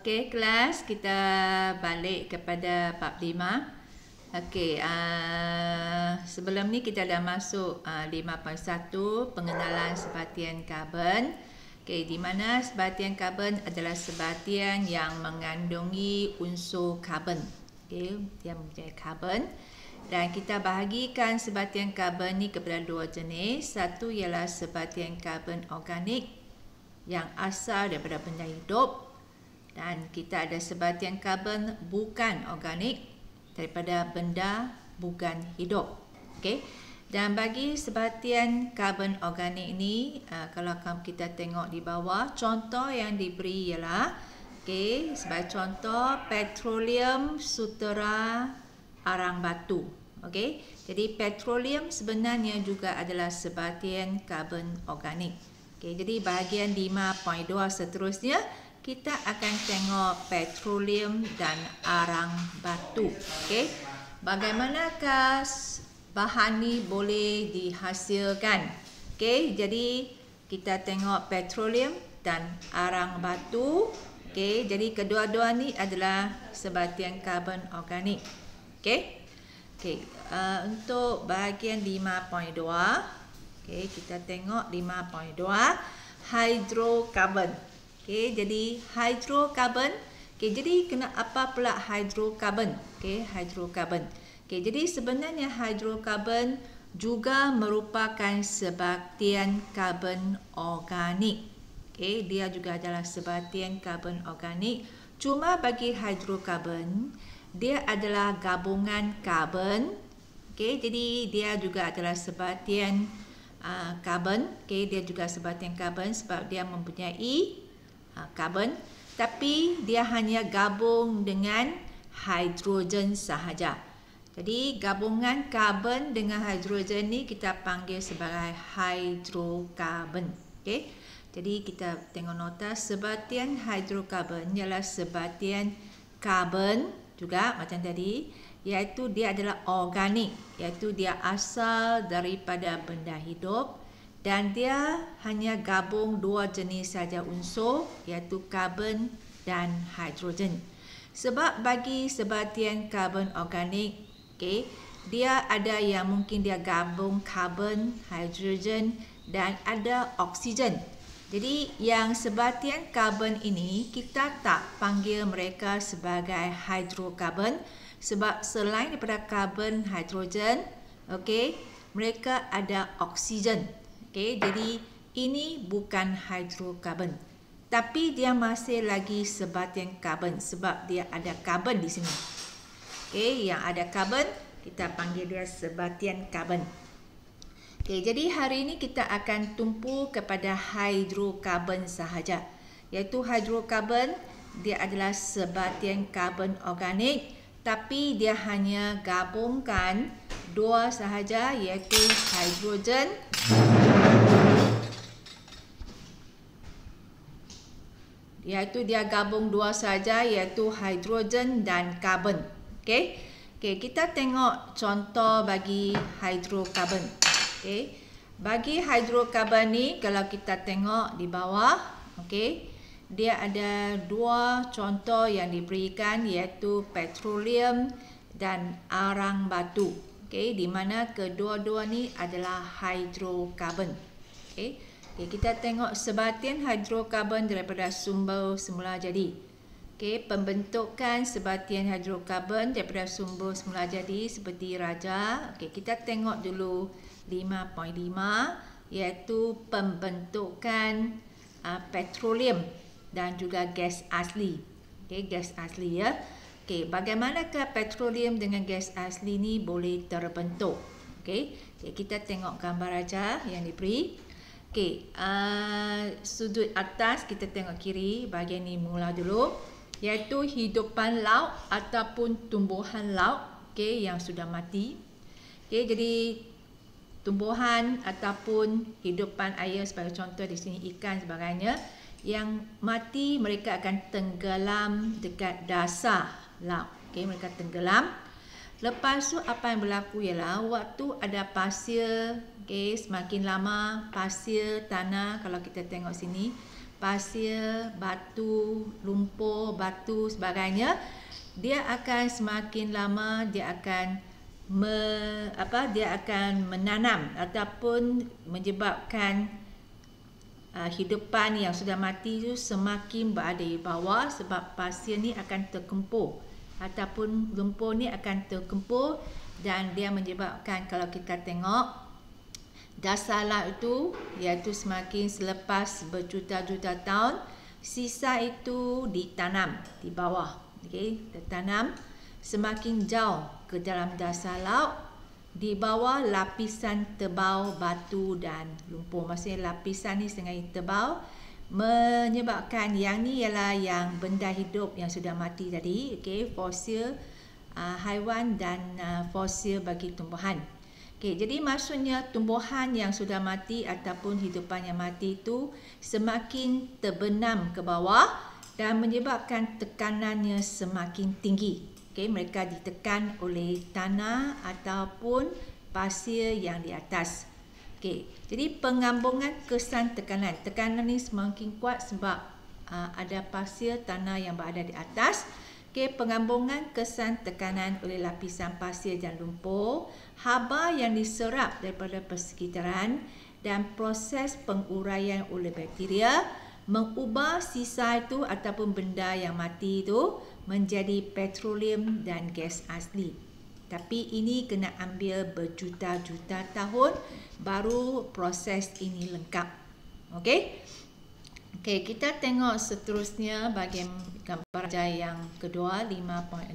Okey, kelas, kita balik kepada bab 5. Okey, sebelum ni kita dah masuk 5.1 pengenalan sebatian karbon. Okey, di mana sebatian karbon adalah sebatian yang mengandungi unsur karbon. Okey, dia mempunyai karbon. Dan kita bahagikan sebatian karbon ni kepada dua jenis. Satu ialah sebatian karbon organik yang asal daripada benda hidup. Dan kita ada sebatian karbon bukan organik daripada benda bukan hidup. Okey. Dan bagi sebatian karbon organik ini, kalau kita tengok di bawah, contoh yang diberi ialah, okey, sebagai contoh petroleum, sutera, arang batu. Okey. Jadi petroleum sebenarnya juga adalah sebatian karbon organik. Okey, jadi bahagian 5.2 seterusnya kita akan tengok petroleum dan arang batu. Okey. Bagaimanakah bahan ni boleh dihasilkan? Okey, jadi kita tengok petroleum dan arang batu. Okey, jadi kedua-dua ni adalah sebatian karbon organik. Okey. Okey, untuk bahagian 5.2, okey, kita tengok 5.2 hydrokarbon. Okey, jadi hydrokarbon. Okey, jadi kenapa pula hydrokarbon? Okey, hydrokarbon. Okey, jadi sebenarnya hydrokarbon juga merupakan sebatian karbon organik. Okey, dia juga adalah sebatian karbon organik. Cuma bagi hydrokarbon, dia adalah gabungan karbon. Okey, jadi dia juga adalah sebatian karbon. Okey, dia juga sebatian karbon sebab dia mempunyai karbon, tapi dia hanya gabung dengan hidrogen sahaja. Jadi gabungan karbon dengan hidrogen ni kita panggil sebagai hydrokarbon. Okey. Jadi kita tengok nota, sebatian hydrokarbon ialah sebatian karbon juga macam tadi, iaitu dia adalah organik, iaitu dia asal daripada benda hidup. Dan dia hanya gabung dua jenis saja unsur, iaitu karbon dan hidrogen. Sebab bagi sebatian karbon organik, okay, dia ada yang mungkin dia gabung karbon, hidrogen dan ada oksigen. Jadi yang sebatian karbon ini kita tak panggil mereka sebagai hydrokarbon sebab selain daripada karbon, hidrogen, okay, mereka ada oksigen. Okey, jadi ini bukan hydrokarbon. Tapi dia masih lagi sebatian karbon sebab dia ada karbon di sini. Okey, yang ada karbon kita panggil dia sebatian karbon. Okey, jadi hari ini kita akan tumpu kepada hydrokarbon sahaja. Iaitu hydrokarbon dia adalah sebatian karbon organik tapi dia hanya gabungkan dua sahaja, iaitu hidrogen dia gabung dua saja, iaitu hidrogen dan karbon. Okey. Okey, kita tengok contoh bagi hydrokarbon. Okey. Bagi hydrokarbon ni kalau kita tengok di bawah, okey, dia ada dua contoh yang diberikan, iaitu petroleum dan arang batu. Okey, di mana kedua-dua ni adalah hydrokarbon. Okey. Okay, kita tengok sebatian hidrokarbon daripada sumber semula jadi. Okay, pembentukan sebatian hidrokarbon daripada sumber semula jadi seperti raja. Okay, kita tengok dulu 5.5 iaitu pembentukan petroleum dan juga gas asli. Okay, gas asli ya. Okay, bagaimanakah petroleum dengan gas asli ni boleh terbentuk? Okay, kita tengok gambar raja yang diberi. Okey, sudut atas kita tengok kiri, bahagian ni mula dulu, iaitu hidupan laut ataupun tumbuhan laut, okey, yang sudah mati. Okey, jadi tumbuhan ataupun hidupan air sebagai contoh di sini ikan sebagainya yang mati, mereka akan tenggelam dekat dasar laut. Okey, mereka tenggelam. Lepas tu apa yang berlaku ialah waktu ada pasir, okay, semakin lama pasir tanah, kalau kita tengok sini, pasir, batu, lumpur, batu sebagainya, dia akan semakin lama dia akan menanam ataupun menyebabkan hidupan yang sudah mati itu semakin berada di bawah, sebab pasir ni akan terkempur ataupun lumpur ni akan terkempur, dan dia menyebabkan kalau kita tengok dasar laut itu, iaitu semakin selepas berjuta-juta tahun, sisa itu ditanam di bawah, ditanam semakin jauh ke dalam dasar laut, di bawah lapisan tebal batu dan lumpur. Maksudnya lapisan ni sangat tebal, menyebabkan yang ni ialah yang benda hidup yang sudah mati tadi, fosil haiwan dan fosil bagi tumbuhan. Jadi maksudnya tumbuhan yang sudah mati ataupun hidupan yang mati itu semakin terbenam ke bawah dan menyebabkan tekanannya semakin tinggi. Mereka ditekan oleh tanah ataupun pasir yang di atas. Jadi pengambungan kesan tekanan. Tekanan ni semakin kuat sebab ada pasir tanah yang berada di atas. Pengambungan kesan tekanan oleh lapisan pasir dan lumpur, haba yang diserap daripada persekitaran, dan proses penguraian oleh bakteria mengubah sisa itu ataupun benda yang mati itu menjadi petroleum dan gas asli. Tapi ini kena ambil berjuta-juta tahun baru proses ini lengkap. Okey, kita tengok seterusnya bahagian gambar yang kedua 5.6,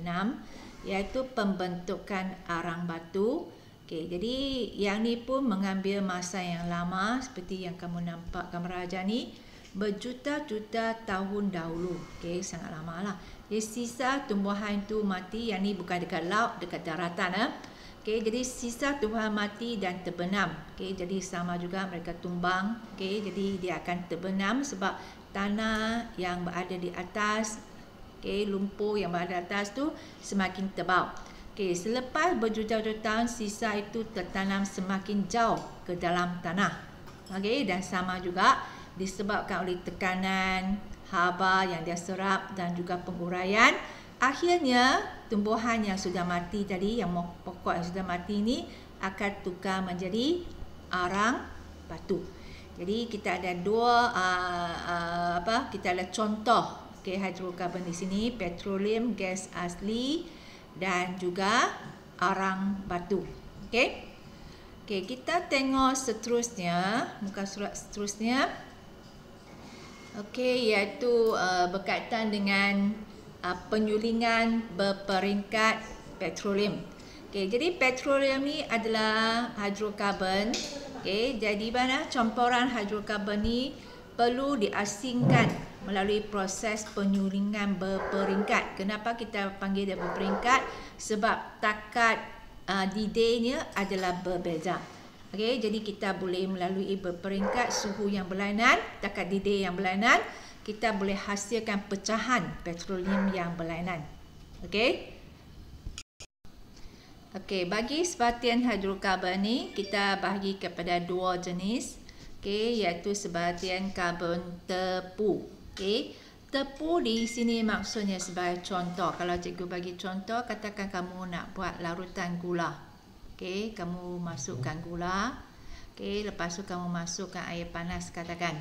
iaitu pembentukan arang batu. Jadi yang ni pun mengambil masa yang lama, seperti yang kamu nampak gambar ajar ni, berjuta-juta tahun dahulu. Sangat lama lah. Sisa tumbuhan itu mati, yang ni bukan dekat laut, dekat daratan. Jadi sisa tumbuhan mati dan terbenam. Jadi sama juga mereka tumbang. Jadi dia akan terbenam sebab tanah yang berada di atas, lumpur yang berada di atas tu semakin tebal. Selepas berjuta-juta tahun, sisa itu tertanam semakin jauh ke dalam tanah. Dan sama juga disebabkan oleh tekanan haba yang dia serap dan juga penguraian, akhirnya tumbuhan yang sudah mati tadi, yang pokok yang sudah mati ni akan tukar menjadi arang batu. Jadi kita ada dua kita ada contoh hidrokarbon di sini, petroleum gas asli dan juga arang batu. Kita tengok seterusnya, muka surat seterusnya. Iaitu berkaitan dengan penyulingan berperingkat petroleum. Jadi petroleum ni adalah hidrokarbon. Jadi mana campuran hidrokarbon ni perlu diasingkan melalui proses penyulingan berperingkat. Kenapa kita panggil dia berperingkat? Sebab takat didihnya adalah berbeza. Jadi kita boleh melalui berperingkat suhu yang berlainan, takat didih yang berlainan, kita boleh hasilkan pecahan petroleum yang berlainan. Bagi sebatian hidrokarbon ni kita bahagi kepada dua jenis, iaitu sebatian karbon tepu. Tepu di sini maksudnya sebagai contoh. Kalau cikgu bagi contoh, katakan kamu nak buat larutan gula. Kamu masukkan gula. Lepas tu kamu masukkan air panas katakan.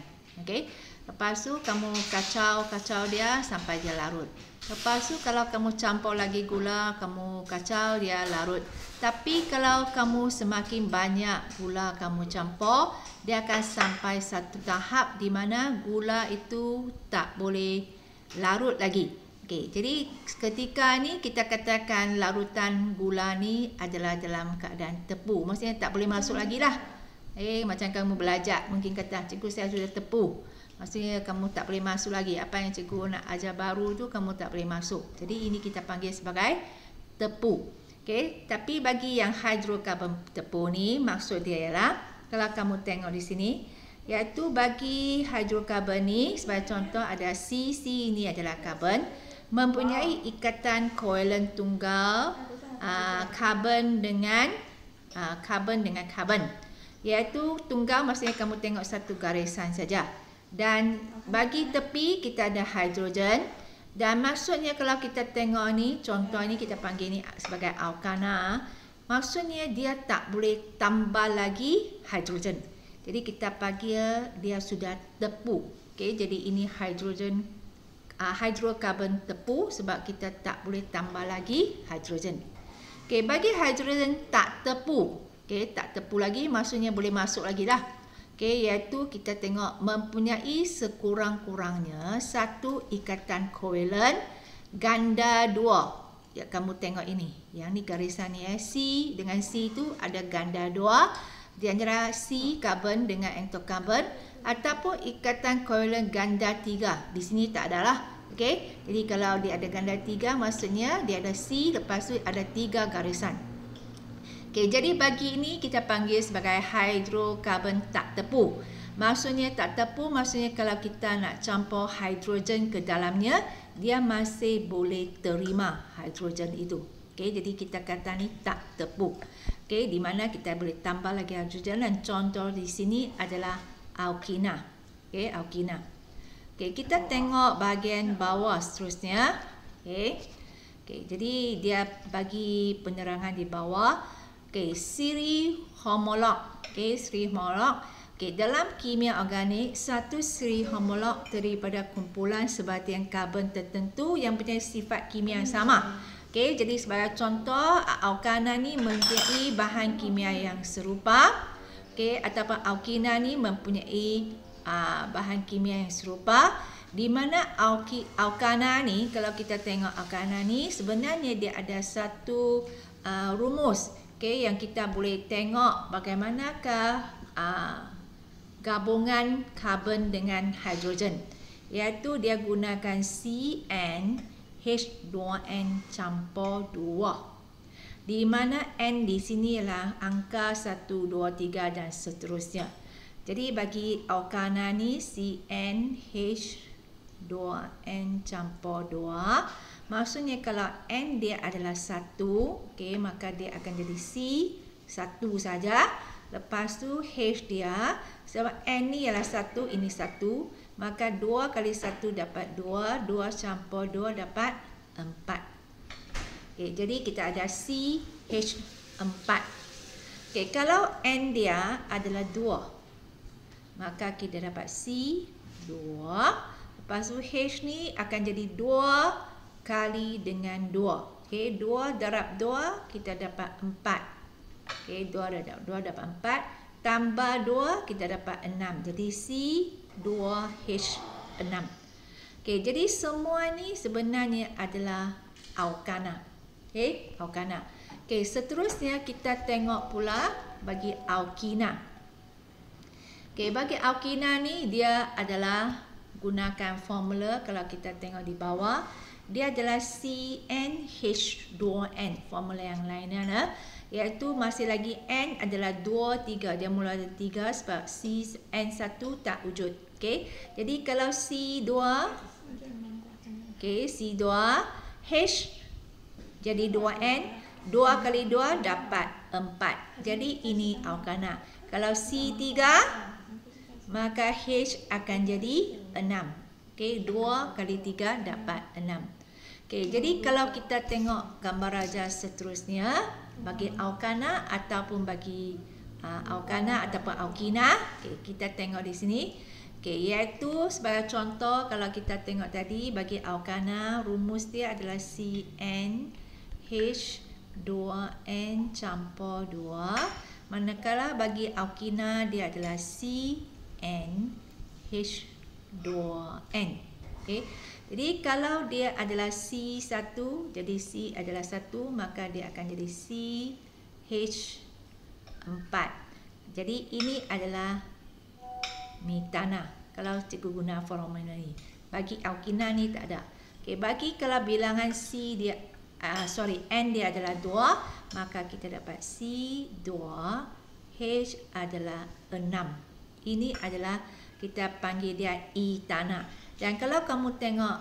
Lepas tu kamu kacau dia sampai dia larut. Lepas tu kalau kamu campur lagi gula, kamu kacau dia larut. Tapi kalau kamu semakin banyak gula kamu campur, dia akan sampai satu tahap di mana gula itu tak boleh larut lagi. Jadi ketika ni kita katakan larutan gula ni adalah dalam keadaan tepu. Maksudnya tak boleh masuk lagi lah. Macam kamu belajar, mungkin kata cikgu saya sudah tepu. Maksudnya kamu tak boleh masuk lagi. Apa yang cikgu nak ajar baru tu kamu tak boleh masuk. Jadi ini kita panggil sebagai tepu. Tapi bagi yang hidrokarbon tepu ni, maksud dia ialah, kalau kamu tengok di sini, iaitu bagi hidrokarbon ni, sebagai contoh ada C ni adalah karbon, mempunyai ikatan kovalent tunggal karbon dengan karbon, iaitu tunggal maksudnya kamu tengok satu garisan saja. Dan bagi tepi kita ada hidrogen. Dan maksudnya kalau kita tengok ni, contoh ni kita panggil ni sebagai alkana. Maksudnya dia tak boleh tambah lagi hidrogen. Jadi kita panggil dia sudah tepu. Okay, jadi ini hidrogen, hidrokarbon tepu sebab kita tak boleh tambah lagi hidrogen. Okay, bagi hidrogen tak tepu, okay, tak tepu lagi maksudnya boleh masuk lagi lah. Okay, iaitu kita tengok mempunyai sekurang-kurangnya satu ikatan kovalen ganda 2. Ya, kamu tengok ini. Yang ni garisan ni C dengan C tu ada ganda 2 di antara C karbon dengan entokarbon, ataupun ikatan kovalen ganda 3. Di sini tak ada lah. Okey. Jadi kalau dia ada ganda 3 maksudnya dia ada C, lepas tu ada 3 garisan. Okey, jadi bagi ini kita panggil sebagai hidrokarbon tak tepu. Maksudnya tak tepu maksudnya kalau kita nak campur hidrogen ke dalamnya, dia masih boleh terima hidrogen itu. Okey, jadi kita kata ni tak tepu. Okey, di mana kita boleh tambah lagi hidrogen, dan contoh di sini adalah alkina. Okey, alkina. Okey, kita tengok bahagian bawah seterusnya. Okey. Okey, jadi dia bagi penerangan di bawah. Okey, siri homolog. Okey, siri homolog. Okey, dalam kimia organik, satu siri homolog daripada kumpulan sebatian karbon tertentu yang punya sifat kimia yang sama. Okey, jadi sebagai contoh, alkana ni mempunyai bahan kimia yang serupa. Okey, ataupun alkina ni mempunyai bahan kimia yang serupa. Di mana alkana ni, kalau kita tengok alkana ni, sebenarnya dia ada satu rumus. Okay, yang kita boleh tengok bagaimanakah gabungan karbon dengan hidrogen, iaitu dia gunakan CnH2n campur 2, di mana N di sini ialah angka 1, 2, 3 dan seterusnya. Jadi bagi alkana ni CnH2n campur 2, maksudnya kalau N dia adalah 1, okay, maka dia akan jadi C 1 saja. Lepas tu H dia, sebab N ni ialah 1, ini 1, maka 2 kali 1 dapat 2, 2 campur 2 dapat 4. Okay, jadi kita ada CH4. Okay, kalau N dia adalah 2, maka kita dapat C2. Lepas tu H ni akan jadi 2 kali dengan 2. Okey, 2 darab 2 kita dapat 4. Okey, 2 darab 2 dapat 4, tambah 2 kita dapat 6. Jadi C2H6. Okey, jadi semua ni sebenarnya adalah alkana. Okey, alkana. Okey, seterusnya kita tengok pula bagi alkina. Okey, bagi alkina ni dia adalah gunakan formula, kalau kita tengok di bawah, dia adalah CnH2n, formula yang lainnya, iaitu masih lagi N adalah 2, 3. Dia mula ada 3 sebab N1 tak wujud. Okay. Jadi kalau C2, okay, C2, H jadi 2N, 2 kali 2 dapat 4. Jadi ini alkana. Kalau C3, maka H akan jadi 6. Okay, 2 kali 3 dapat 6. Okay, jadi kalau kita tengok gambar raja seterusnya bagi alkana ataupun bagi alkana ataupun alkina, okay, kita tengok di sini. Okay, iaitu sebagai contoh, kalau kita tengok tadi bagi alkana, rumus dia adalah CnH2n campur 2. Manakala bagi alkina dia adalah CnH2n. Okay. Jadi kalau dia adalah C1, jadi C adalah 1, maka dia akan jadi CH4. Jadi ini adalah metana. Kalau cikgu guna formula ni. Bagi alkina ni tak ada. Okay, bagi kalau bilangan C dia N dia adalah 2, maka kita dapat C2, H adalah 6. Ini adalah kita panggil dia etana. Dan kalau kamu tengok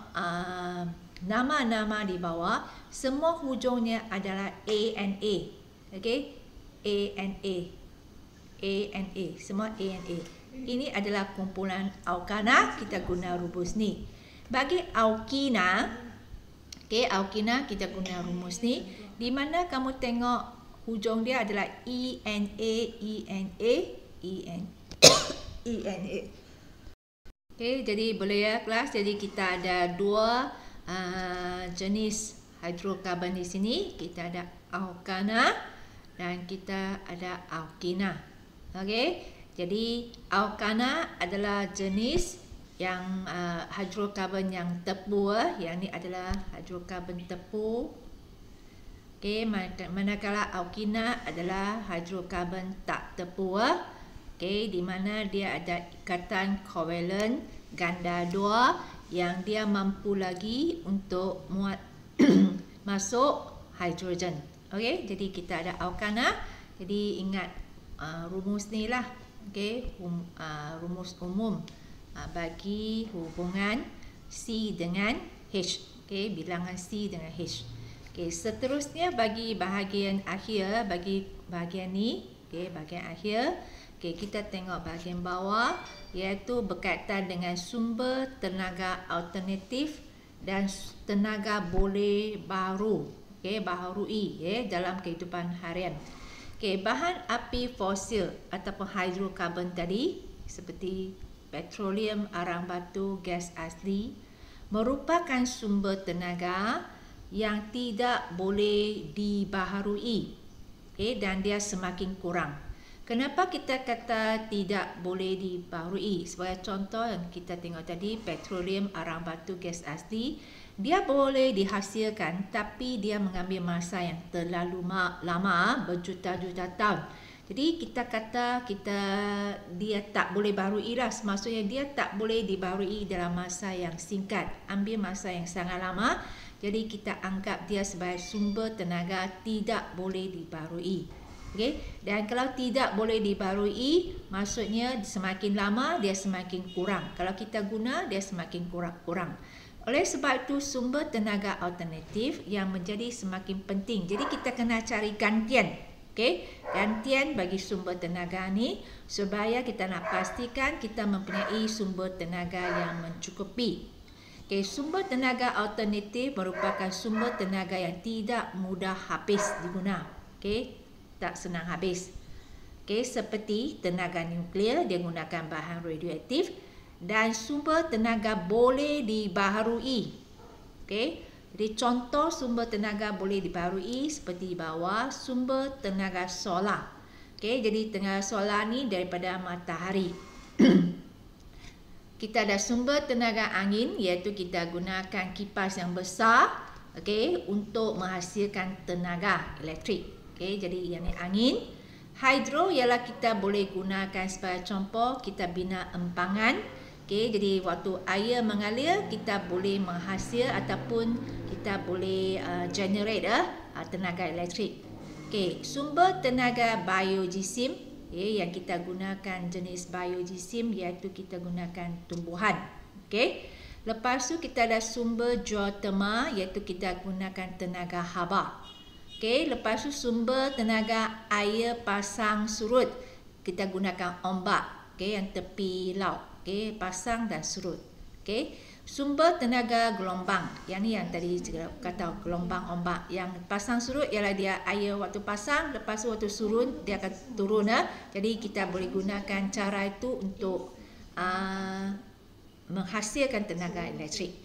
nama-nama di bawah, semua hujungnya adalah A and A. Okay? A and A. A and A. Semua A and A. ini adalah kumpulan alkana, kita guna rumus ni. Bagi alkina, alkina kita guna rumus ni, di mana kamu tengok hujung dia adalah ENA, ENA, ENA. Jadi boleh ya kelas. Jadi kita ada dua jenis hidrokarbon di sini. Kita ada alkana dan kita ada alkina. Jadi alkana adalah jenis yang hidrokarbon yang tepu. Yang ni adalah hidrokarbon tepu. Manakala alkina adalah hidrokarbon tak tepu. Di mana dia ada ikatan kovalen ganda 2 yang dia mampu lagi untuk muat masuk hidrogen. Jadi kita ada alkana. Jadi ingat rumus ni lah. Rumus umum bagi hubungan C dengan H. Bilangan C dengan H. Seterusnya bagi bahagian akhir, bagi bahagian ni, bahagian akhir, kita tengok bahagian bawah, iaitu berkaitan dengan sumber tenaga alternatif dan tenaga boleh baru, baharui dalam kehidupan harian. Bahan api fosil ataupun hidrokarbon tadi seperti petroleum, arang batu, gas asli merupakan sumber tenaga yang tidak boleh dibaharui, dan dia semakin kurang. Kenapa kita kata tidak boleh dibaharui? Sebagai contoh yang kita tengok tadi, petroleum, arang batu, gas asli, dia boleh dihasilkan tapi dia mengambil masa yang terlalu lama, berjuta-juta tahun. Jadi kita kata dia tak boleh baharui lah. Maksudnya dia tak boleh dibaharui dalam masa yang singkat, ambil masa yang sangat lama. Jadi kita anggap dia sebagai sumber tenaga tidak boleh dibaharui. Dan kalau tidak boleh dibaharui, maksudnya semakin lama dia semakin kurang. Kalau kita guna, dia semakin kurang. Oleh sebab itu sumber tenaga alternatif yang menjadi semakin penting. Jadi kita kena cari gantian. Gantian bagi sumber tenaga ni supaya kita nak pastikan kita mempunyai sumber tenaga yang mencukupi. Sumber tenaga alternatif merupakan sumber tenaga yang tidak mudah habis diguna. Tak senang habis. Seperti tenaga nuklear, dia gunakan bahan radioaktif, dan sumber tenaga boleh dibaharui. Jadi contoh sumber tenaga boleh dibaharui seperti di bawah, sumber tenaga solar. Jadi tenaga solar ni daripada matahari. Kita ada sumber tenaga angin, iaitu kita gunakan kipas yang besar untuk menghasilkan tenaga elektrik. Jadi yang ni angin. Hidro ialah kita boleh gunakan sebagai contoh, kita bina empangan. Jadi waktu air mengalir, kita boleh menghasil ataupun kita boleh generate tenaga elektrik. Sumber tenaga biogesim, yang kita gunakan jenis biogesim, iaitu kita gunakan tumbuhan. Lepas tu kita ada sumber geothermal, iaitu kita gunakan tenaga haba. Lepas tu sumber tenaga air pasang surut, kita gunakan ombak, yang tepi laut, pasang dan surut. Sumber tenaga gelombang, yang ni yang tadi kata gelombang ombak. Yang pasang surut ialah dia air waktu pasang, lepas tu waktu surut dia akan turun. Jadi kita boleh gunakan cara itu untuk menghasilkan tenaga elektrik.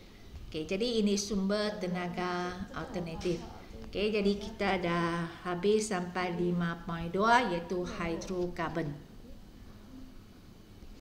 Jadi ini sumber tenaga alternatif. Jadi kita dah habis sampai 5.2, iaitu hidrokarbon.